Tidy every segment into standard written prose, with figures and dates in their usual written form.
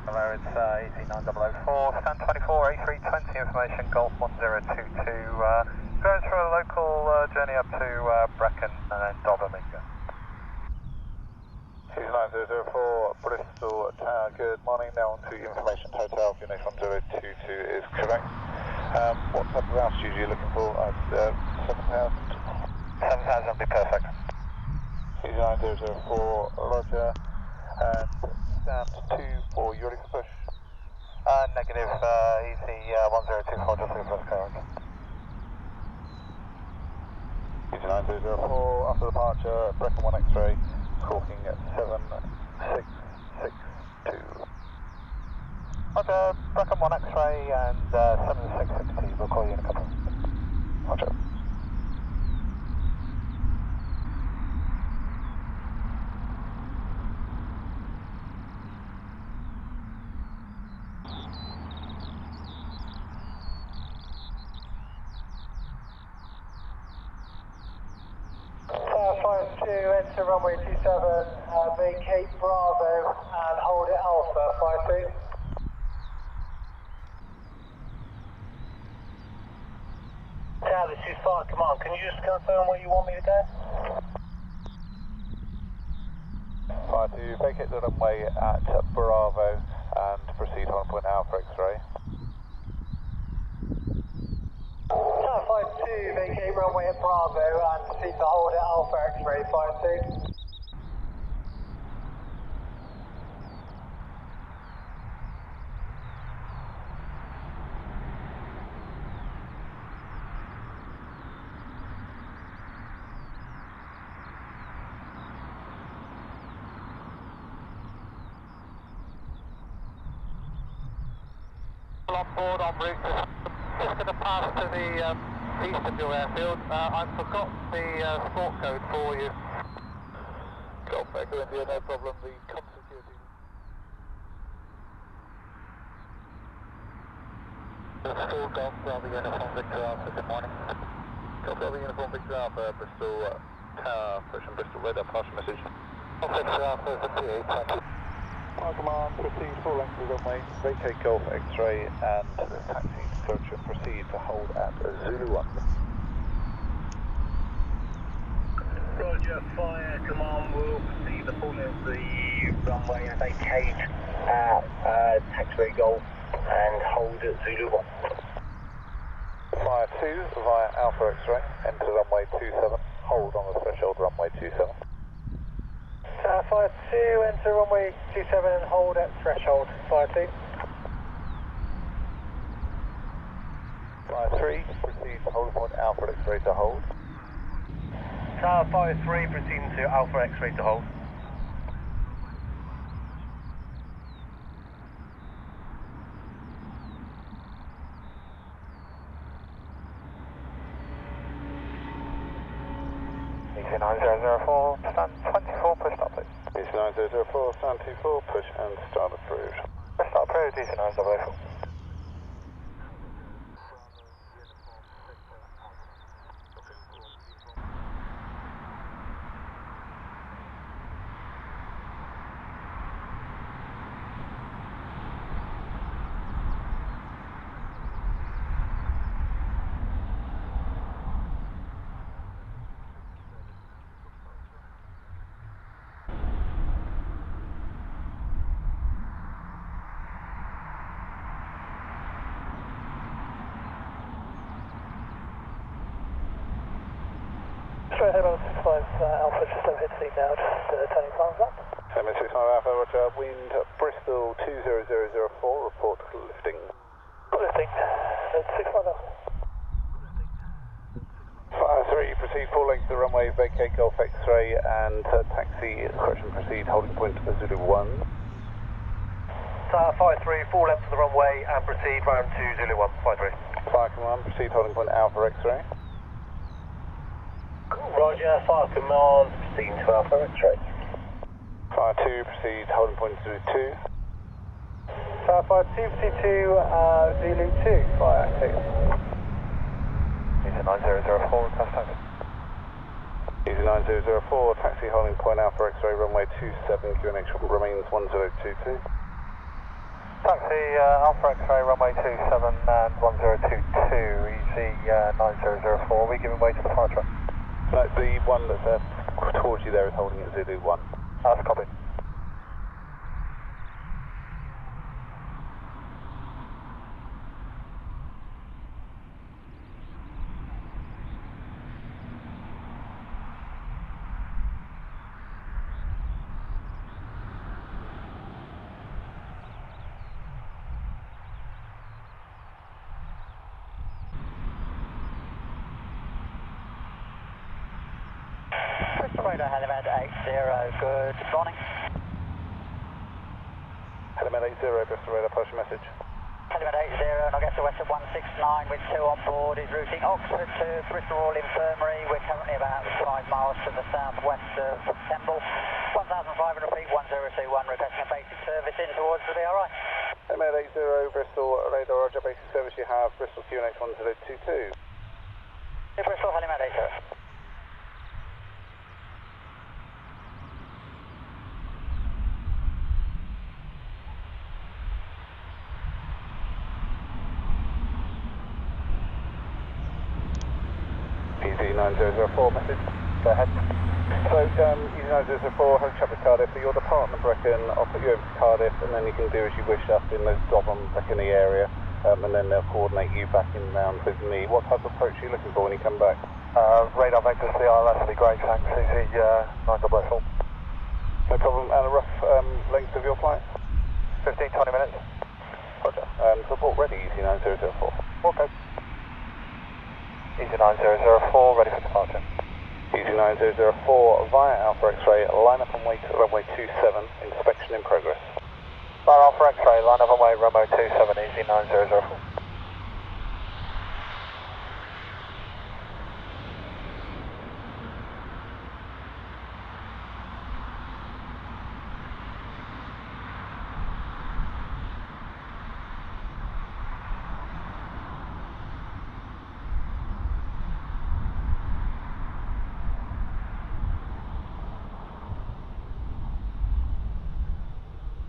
Hello, it's Easy 9004, stand 24, A320 information, Golf 1022, going through a local journey up to Brecon and then Dublin. Easy 9004, Bristol Tower, good morning, now on to information hotel, unit 1022 is correct. What type of altitude are you looking for? 7,000? 7,000 would be perfect. Easy 9004, roger, and stand 2 you ready for push? Negative, Easy 1024, just looking for the clearance. Easy 9004, after departure, Brecon 1 X-ray, squawking at 7662. Roger, Brecon 1 X-ray and 7662, we'll call you in a couple. Roger. Enter runway 27, vacate Bravo and hold it Alpha, 52. Tower, this is Flight Command, can you just confirm where you want me to go? 52, vacate the runway at Bravo and proceed on point Alpha X-ray. Tower 52, vacate runway at Bravo and proceed to hold at Alpha X-ray, 52. On board en route, just going to pass to the east of your airfield. I forgot the sport code for you. Golf Echo India, no problem, the com security. Bristol Golf Bravo Uniform Victor Alpha, good morning. Golf Bravo Uniform Victor Alpha, Bristol Tower, pushing Bristol radar, partial message. Golf Victor Alpha, Victor 820. Flight Command, proceed full length of the runway, vacate Golf X-ray and taxi approach and proceed to hold at Zulu 1. Roger, Fire Command will proceed the full length of the runway and vacate taxiway Golf and hold at Zulu 1. Fire 2 via Alpha X-ray, enter runway 27, hold on the threshold runway 27. Fire 2, enter runway 27 and hold at threshold, Fire 2. Fire 3, proceed to hold point Alpha X-ray to hold. Fire 3, proceeding to Alpha X-ray to hold. Easy 9004, stand 24, push stop please. Easy 9004, stand 24, push and start approved. Push stop approved, Easy 9004. Straight ahead on 65 Alpha, just overhead seat now, just turning plans up. 765 Alpha, roger, wind Bristol 20004, report lifting. Lifting, 65 Alpha. Fire 3, proceed full length of the runway, vacate Golf X-ray and taxi, correction, proceed holding point Zulu 1. Fire 3, full length of the runway and proceed round to Zulu 1, Fire 3. Fire Command, proceed holding point Alpha X-ray. Roger, Fire Command, proceed to Alpha X-ray. Fire 2, proceed holding point Zulu 2. Fire 2, proceed to Zulu 2, Fire 2. Easy 9004, request taxi. Easy 9004, taxi holding point Alpha X-ray, runway 27, QNH remains 1022. Taxi Alpha X-ray, runway 27 and 1022, easy 9004. We're giving way to the fire truck. No, the one that's towards you there is holding at Zulu 1. That's copied. Bristol Radar, Helimed 80, good morning. Helimed 80, Bristol Radar, pass your message. Helimed 80, Nogessa West at 169 with 2 on board, is routing Oxford to Bristol Royal Infirmary. We're currently about 5 miles to the southwest of Temple. 1,500 feet, 1021, requesting a basic service in towards the BRI. Helimed 80, Bristol Radar, roger, basic service you have, Bristol QNH 1022. Bristol, Helimed 80. EZ9004 message. Go ahead. So, EZ9004, host traffic Cardiff, you're the partner Brecon, I'll put you over to Cardiff and then you can do as you wish up in the Dublin, Brecon area, and then they'll coordinate you back in round with me. What type of approach are you looking for when you come back? Radar vector CRLS will be great, thanks. Easy 9004. No problem, and a rough length of your flight? 15-20 minutes. Roger. Support ready, EZ9004. Okay. Easy 9004, ready for departure. EZ9004 via Alpha X-ray, line up and wait at runway 27, inspection in progress. Via Alpha X-ray, line up and wait, runway 27, easy 9004.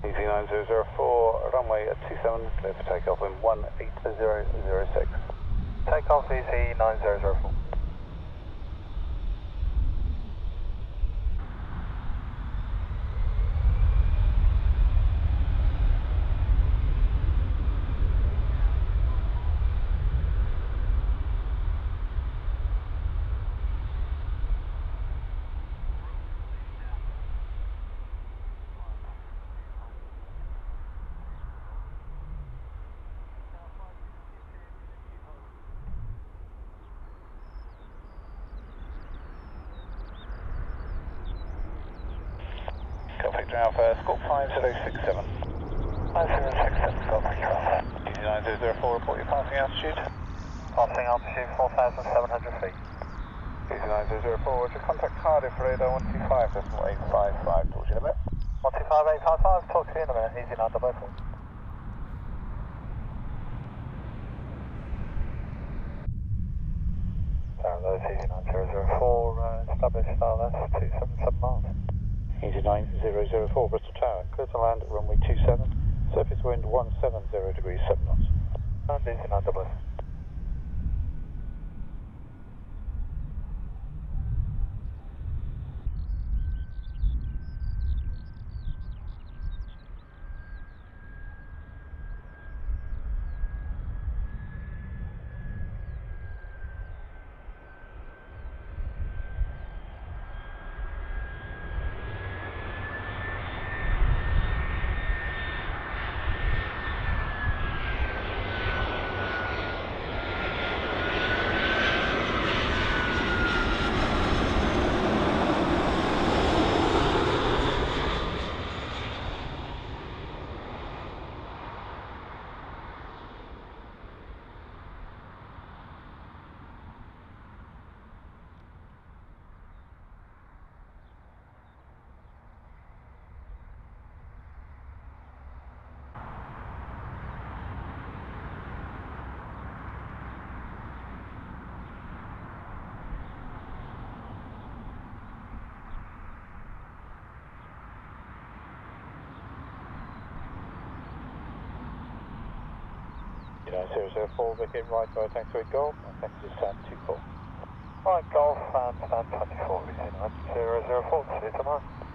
EZ9004, runway at 27, clear for takeoff in 18006. Takeoff, easy 9004. Victor Alpha, Scope 5067. 5067, go for your Alpha. EZ9004, report your passing altitude. Passing altitude 4,700 feet. EZ9004, roger, contact Cardiff, radar 125.855, talk to you in a minute. 125.855, talk to you in a minute, easy 9004. Those easy 9004, established RLS 277 miles. EZ9004, Bristol Tower, clear to land at runway 27, surface wind 170 degrees 7 knots. And easy 9004. United 004, begin right by taxiway Golf, and taxi stand 24. Alright, Golf and stand 24, United 004, see you tomorrow.